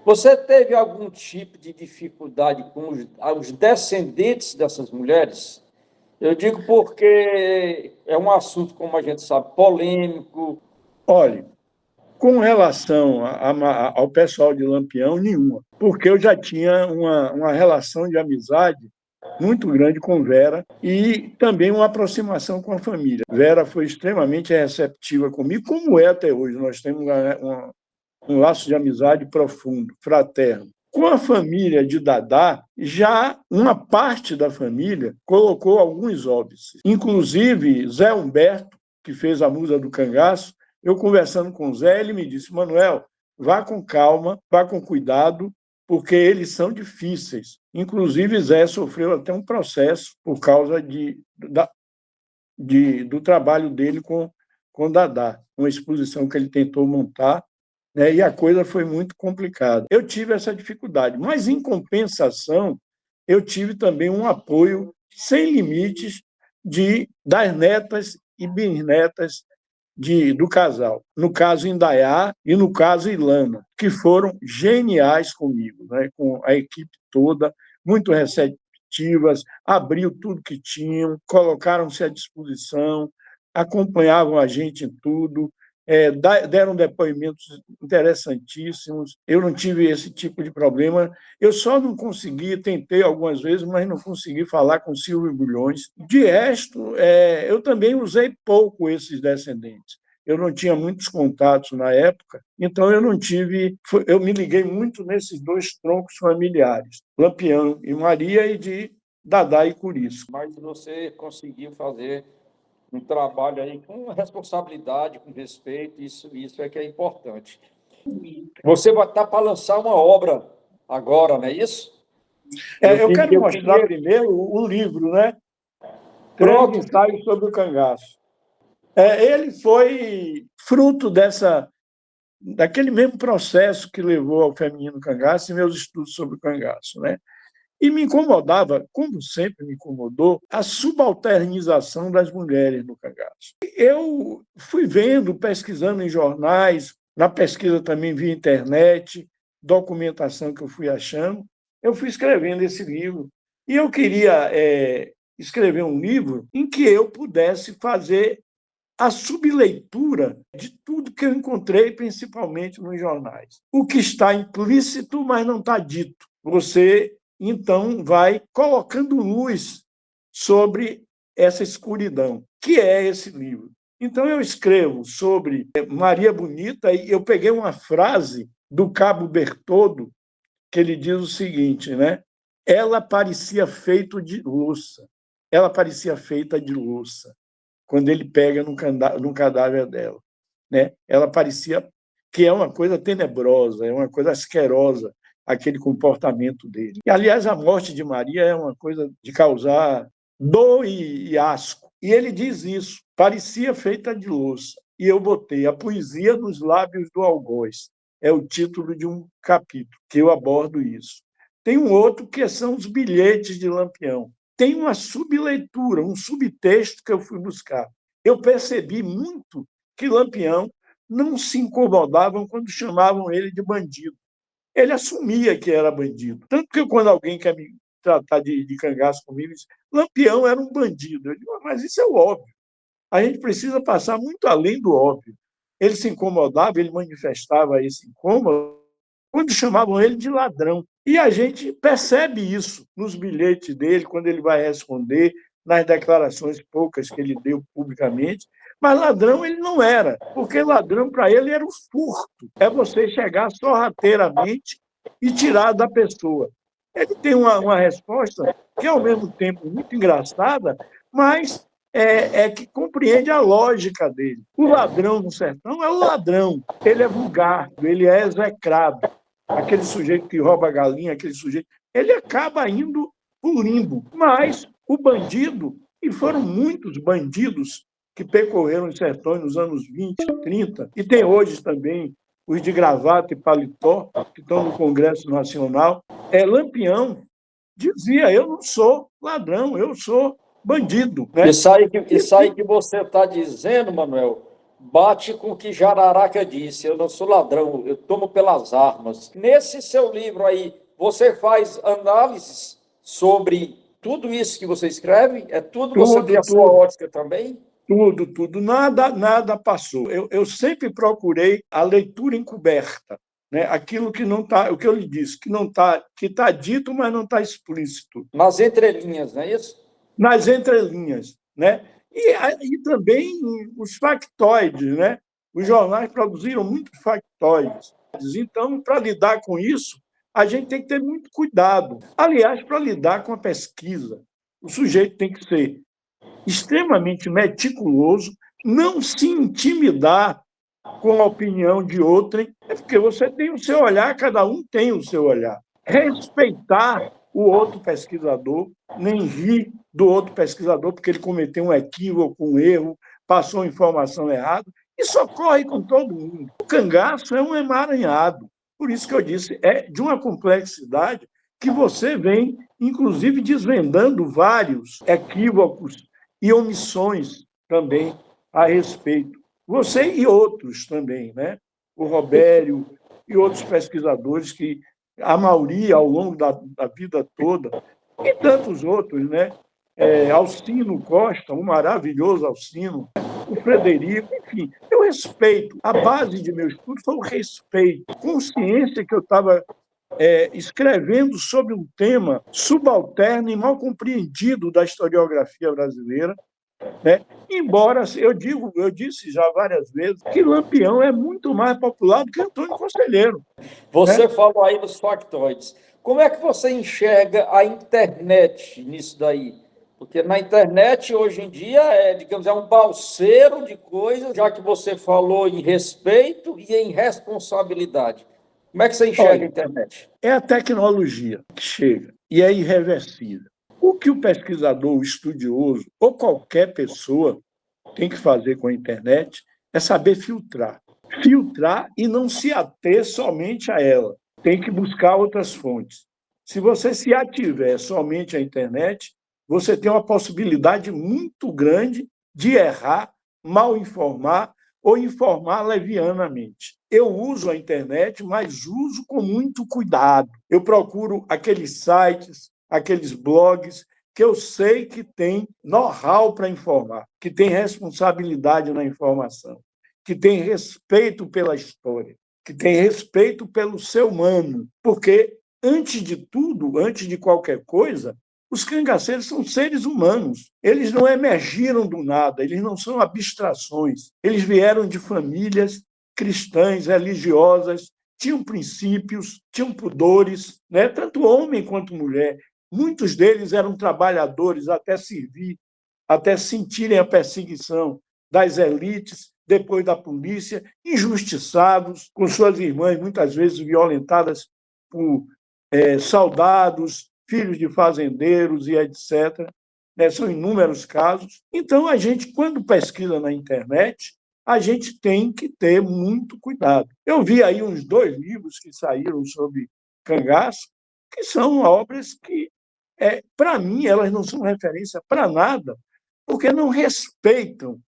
Você teve algum tipo de dificuldade com os descendentes dessas mulheres? Eu digo porque é um assunto, como a gente sabe, polêmico. Olha, com relação ao pessoal de Lampião, nenhuma, porque eu já tinha uma relação de amizade muito grande com Vera e também uma aproximação com a família. Vera foi extremamente receptiva comigo, como é até hoje. Nós temos um laço de amizade profundo, fraterno. Com a família de Dadá, já uma parte da família colocou alguns óbices. Inclusive, Zé Humberto, que fez a Musa do Cangaço, eu conversando com o Zé, ele me disse: Manuel, vá com calma, vá com cuidado, porque eles são difíceis. Inclusive, Zé sofreu até um processo por causa do trabalho dele com Dadá, uma exposição que ele tentou montar, né, e a coisa foi muito complicada. Eu tive essa dificuldade, mas, em compensação, eu tive também um apoio sem limites das netas e bisnetas do casal. No caso, Indaiá e no caso, Ilana, que foram geniais comigo, né, com a equipe toda, muito receptivas, abriu tudo que tinham, colocaram-se à disposição, acompanhavam a gente em tudo, deram depoimentos interessantíssimos. Eu não tive esse tipo de problema. Eu só não consegui, tentei algumas vezes, mas não consegui falar com Silvio Bulhões. De resto, eu também usei pouco esses descendentes. Eu não tinha muitos contatos na época, então eu não tive. Eu me liguei muito nesses dois troncos familiares, Lampião e Maria, e de Dadá e Curisco. Mas você conseguiu fazer um trabalho aí com responsabilidade, com respeito, isso é que é importante. Você vai estar para lançar uma obra agora, não é isso? Eu quero mostrar primeiro o livro, né? Três ensaios sobre o cangaço. Ele foi fruto daquele mesmo processo que levou ao feminino cangaço e meus estudos sobre o cangaço, né? E me incomodava, como sempre me incomodou, a subalternização das mulheres no cangaço. Eu fui vendo, pesquisando em jornais, na pesquisa também via internet, documentação que eu fui achando, eu fui escrevendo esse livro. E eu queria escrever um livro em que eu pudesse fazer a subleitura de tudo que eu encontrei, principalmente nos jornais. O que está implícito, mas não está dito. Você, então, vai colocando luz sobre essa escuridão, que é esse livro. Então, eu escrevo sobre Maria Bonita e eu peguei uma frase do Cabo Bertoldo, que ele diz o seguinte, né? Ela parecia feita de louça. Ela parecia feita de louça quando ele pega no cadáver dela, né? Ela parecia que é uma coisa tenebrosa, é uma coisa asquerosa, aquele comportamento dele. E, aliás, a morte de Maria é uma coisa de causar dor e asco. E ele diz isso, parecia feita de louça. E eu botei A Poesia nos Lábios do Algoz. É o título de um capítulo que eu abordo isso. Tem um outro que são os bilhetes de Lampião. Tem uma subleitura, um subtexto que eu fui buscar. Eu percebi muito que Lampião não se incomodavam quando chamavam ele de bandido. Ele assumia que era bandido. Tanto que quando alguém quer me tratar de cangaço comigo, diz, Lampião era um bandido. Eu digo, mas isso é o óbvio. A gente precisa passar muito além do óbvio. Ele se incomodava, ele manifestava esse incômodo quando chamavam ele de ladrão. E a gente percebe isso nos bilhetes dele, quando ele vai responder, nas declarações poucas que ele deu publicamente. Mas ladrão ele não era, porque ladrão para ele era o furto. É você chegar sorrateiramente e tirar da pessoa. Ele tem uma resposta que, ao mesmo tempo, muito engraçada, mas que compreende a lógica dele. O ladrão no sertão é o ladrão. Ele é vulgar, ele é execrado. Aquele sujeito que rouba a galinha, aquele sujeito, ele acaba indo para o limbo. Mas o bandido, e foram muitos bandidos que percorreram os sertões nos anos 20, 30, e tem hoje também os de gravata e paletó, que estão no Congresso Nacional. Lampião dizia, eu não sou ladrão, eu sou bandido. Né? Isso aí que você está dizendo, Manuel, bate com o que Jararaca disse: eu não sou ladrão, eu tomo pelas armas. Nesse seu livro aí, você faz análises sobre tudo isso que você escreve? É tudo, você tem Tudo, a sua tudo, ótica também? tudo, tudo. Nada passou. Eu sempre procurei a leitura encoberta, né? Aquilo que não está, o que eu lhe disse, que não está, que está dito, mas não está explícito. Nas entrelinhas, não é isso? Nas entrelinhas, né? E também os factoides, né? Os jornais produziram muitos factoides. Então, para lidar com isso, a gente tem que ter muito cuidado. Aliás, para lidar com a pesquisa, o sujeito tem que ser extremamente meticuloso, não se intimidar com a opinião de outrem, é porque você tem o seu olhar, cada um tem o seu olhar. Respeitar o outro pesquisador, nem rir do outro pesquisador porque ele cometeu um equívoco, um erro, passou informação errada. Isso ocorre com todo mundo. O cangaço é um emaranhado. Por isso que eu disse, é de uma complexidade que você vem, inclusive, desvendando vários equívocos e omissões também a respeito. Você e outros também, né? O Robério e outros pesquisadores que a maioria ao longo da vida toda, e tantos outros, né? Alcino Costa, um maravilhoso Alcino, o Frederico, enfim, eu respeito. A base de meu estudo foi o respeito, consciência que eu estava escrevendo sobre um tema subalterno e mal compreendido da historiografia brasileira, né? Embora eu disse já várias vezes que Lampião é muito mais popular do que Antônio Conselheiro, né? Você falou aí dos factoides. Como é que você enxerga a internet nisso daí? Porque na internet, hoje em dia, digamos, é um balseiro de coisas, já que você falou em respeito e em responsabilidade. Como é que você enxerga a Olha, internet? é a tecnologia que chega e é irreversível. O que o pesquisador, o estudioso ou qualquer pessoa tem que fazer com a internet é saber filtrar. Filtrar e não se ater somente a ela. Tem que buscar outras fontes. Se você se ativer somente à internet, você tem uma possibilidade muito grande de errar, mal informar ou informar levianamente. Eu uso a internet, mas uso com muito cuidado. Eu procuro aqueles sites, aqueles blogs que eu sei que tem know-how para informar, que tem responsabilidade na informação, que tem respeito pela história, que tem respeito pelo ser humano, porque, antes de tudo, antes de qualquer coisa, os cangaceiros são seres humanos. Eles não emergiram do nada, eles não são abstrações. Eles vieram de famílias cristãs, religiosas, tinham princípios, tinham pudores, né? Tanto homem quanto mulher. Muitos deles eram trabalhadores até servir, até sentirem a perseguição das elites, depois da polícia, injustiçados, com suas irmãs muitas vezes violentadas por soldados, filhos de fazendeiros e etc. São inúmeros casos. Então, a gente, quando pesquisa na internet, a gente tem que ter muito cuidado. Eu vi aí uns 2 livros que saíram sobre cangaço, que são obras que, para mim, elas não são referência para nada, porque não respeitam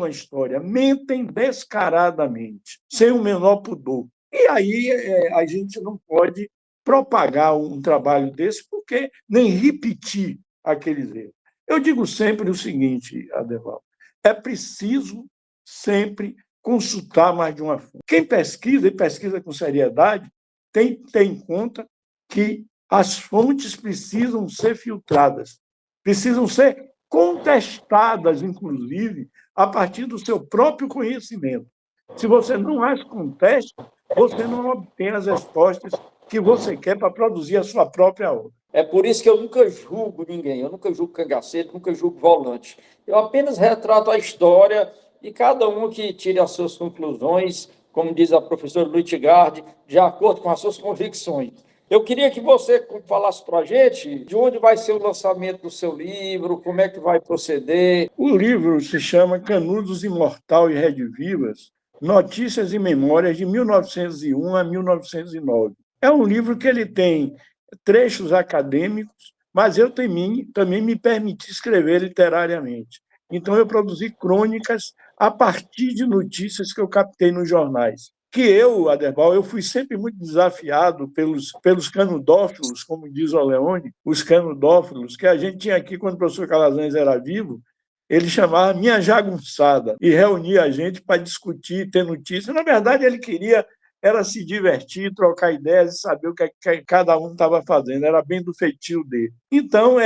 a história, mentem descaradamente, sem o menor pudor. E aí a gente não pode propagar um trabalho desse, porque nem repetir aqueles erros. Eu digo sempre o seguinte, Adevaldo, é preciso sempre consultar mais de uma fonte. Quem pesquisa, e pesquisa com seriedade, tem que ter em conta que as fontes precisam ser filtradas, precisam ser contestadas, inclusive, a partir do seu próprio conhecimento. Se você não as contesta, você não obtém as respostas que você quer para produzir a sua própria obra. É por isso que eu nunca julgo ninguém, eu nunca julgo cangaceiro, nunca julgo volante. Eu apenas retrato a história e cada um que tire as suas conclusões, como diz a professora Lutgard, de acordo com as suas convicções. Eu queria que você falasse para a gente de onde vai ser o lançamento do seu livro, como é que vai proceder. O livro se chama Canudos Imortal e Redivivas, Notícias e Memórias de 1901 a 1909. É um livro que ele tem trechos acadêmicos, mas eu também me permiti escrever literariamente. Então, eu produzi crônicas a partir de notícias que eu captei nos jornais. Que eu, Aderbal, eu fui sempre muito desafiado pelos canudófilos, como diz o Leone, os canudófilos, que a gente tinha aqui quando o professor Calazans era vivo, ele chamava minha jagunçada e reunia a gente para discutir, ter notícias. Na verdade, ele queria era se divertir, trocar ideias e saber o que cada um estava fazendo. Era bem do feitio dele. Então,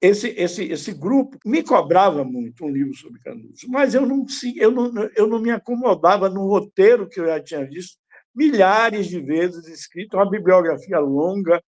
esse grupo me cobrava muito um livro sobre Canudos, mas eu não me acomodava no roteiro que eu já tinha visto milhares de vezes escrito, uma bibliografia longa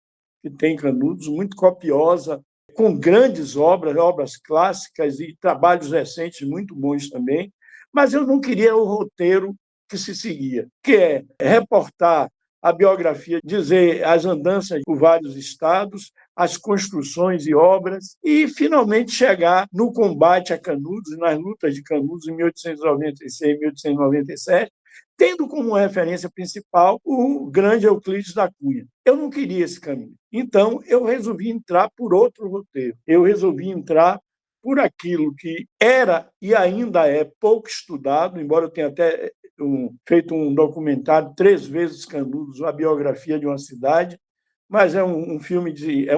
que tem Canudos, muito copiosa, com grandes obras clássicas e trabalhos recentes muito bons também, mas eu não queria o roteiro que se seguia, que é reportar a biografia, dizer as andanças por vários estados, as construções e obras, e finalmente chegar no combate a Canudos, nas lutas de Canudos em 1896 e 1897, tendo como referência principal o grande Euclides da Cunha. Eu não queria esse caminho. Então, eu resolvi entrar por outro roteiro. Eu resolvi entrar por aquilo que era e ainda é pouco estudado, embora eu tenha até feito um documentário 3 vezes Canudos, a biografia de uma cidade, mas é um filme de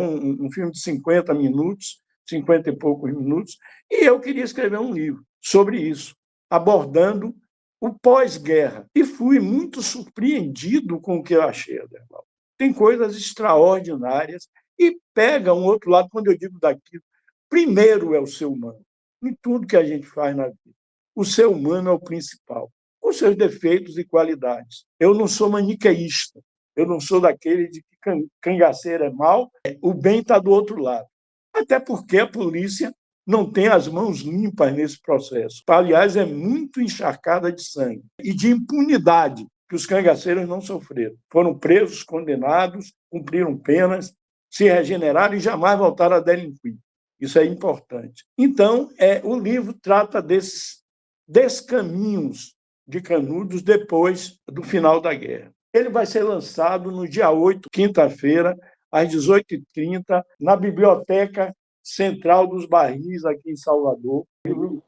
50 minutos, 50 e poucos minutos, e eu queria escrever um livro sobre isso, abordando o pós-guerra. E fui muito surpreendido com o que eu achei, Aderbal. Tem coisas extraordinárias e pega um outro lado, quando eu digo daquilo, primeiro é o ser humano, em tudo que a gente faz na vida. O ser humano é o principal, com seus defeitos e qualidades. Eu não sou maniqueísta, eu não sou daquele de que cangaceiro é mau, o bem está do outro lado. Até porque a polícia não tem as mãos limpas nesse processo. Aliás, é muito encharcada de sangue e de impunidade, que os cangaceiros não sofreram. Foram presos, condenados, cumpriram penas, se regeneraram e jamais voltaram a delinquir. Isso é importante. Então, o livro trata desses caminhos de Canudos depois do final da guerra. Ele vai ser lançado no dia 8, quinta-feira, às 18h30, na Biblioteca Central dos Barris, aqui em Salvador.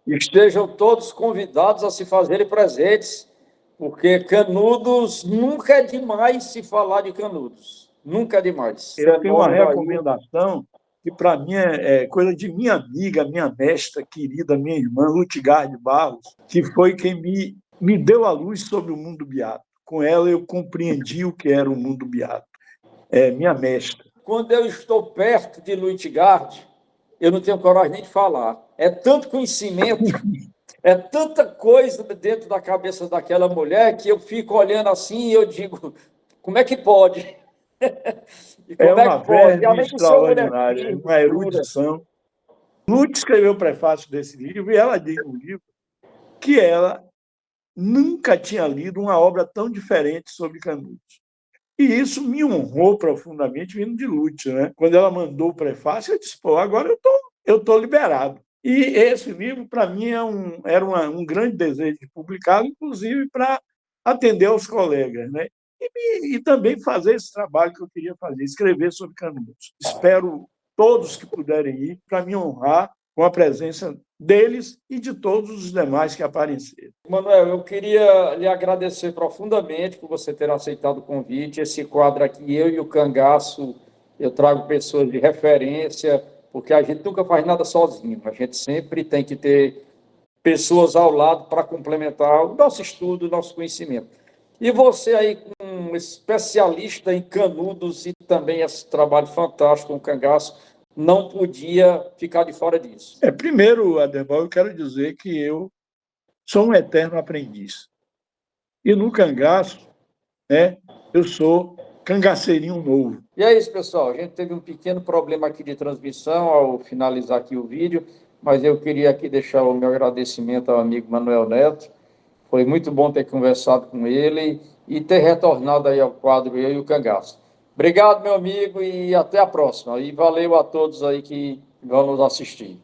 Estejam todos convidados a se fazerem presentes, porque Canudos, nunca é demais se falar de Canudos. Nunca é demais. Eu tenho uma recomendação que, para mim, é coisa de minha amiga, minha mestra querida, minha irmã, Lutgard Barros, que foi quem me deu a luz sobre o mundo beato. Com ela, eu compreendi o que era o mundo beato. É minha mestra. Quando eu estou perto de Lutgard, eu não tenho coragem nem de falar. É tanto conhecimento, é tanta coisa dentro da cabeça daquela mulher que eu fico olhando assim e eu digo, como é que pode? É uma verve extraordinária, uma erudição. Lutz escreveu o prefácio desse livro e ela diz no livro que ela nunca tinha lido uma obra tão diferente sobre Canudos. E isso me honrou profundamente vindo de Lutz, né? Quando ela mandou o prefácio, eu disse, agora eu tô liberado. E esse livro, para mim, era um grande desejo de publicá-lo, inclusive para atender aos colegas, né? E também fazer esse trabalho que eu queria fazer, escrever sobre Canudos. Espero todos que puderem ir para me honrar com a presença deles e de todos os demais que apareceram. Manuel, eu queria lhe agradecer profundamente por você ter aceitado o convite. Esse quadro aqui, eu e o Cangaço, eu trago pessoas de referência, porque a gente nunca faz nada sozinho. A gente sempre tem que ter pessoas ao lado para complementar o nosso estudo, o nosso conhecimento. E você aí, um especialista em Canudos e também esse trabalho fantástico com o Cangaço, não podia ficar de fora disso. Primeiro, Aderbal, eu quero dizer que eu sou um eterno aprendiz. E no Cangaço, eu sou cangaceirinho novo. E é isso, pessoal. A gente teve um pequeno problema aqui de transmissão ao finalizar aqui o vídeo, mas eu queria aqui deixar o meu agradecimento ao amigo Manuel Neto. Foi muito bom ter conversado com ele e ter retornado aí ao quadro Eu e o Cangaço. Obrigado, meu amigo, e até a próxima. E valeu a todos aí que vão nos assistir.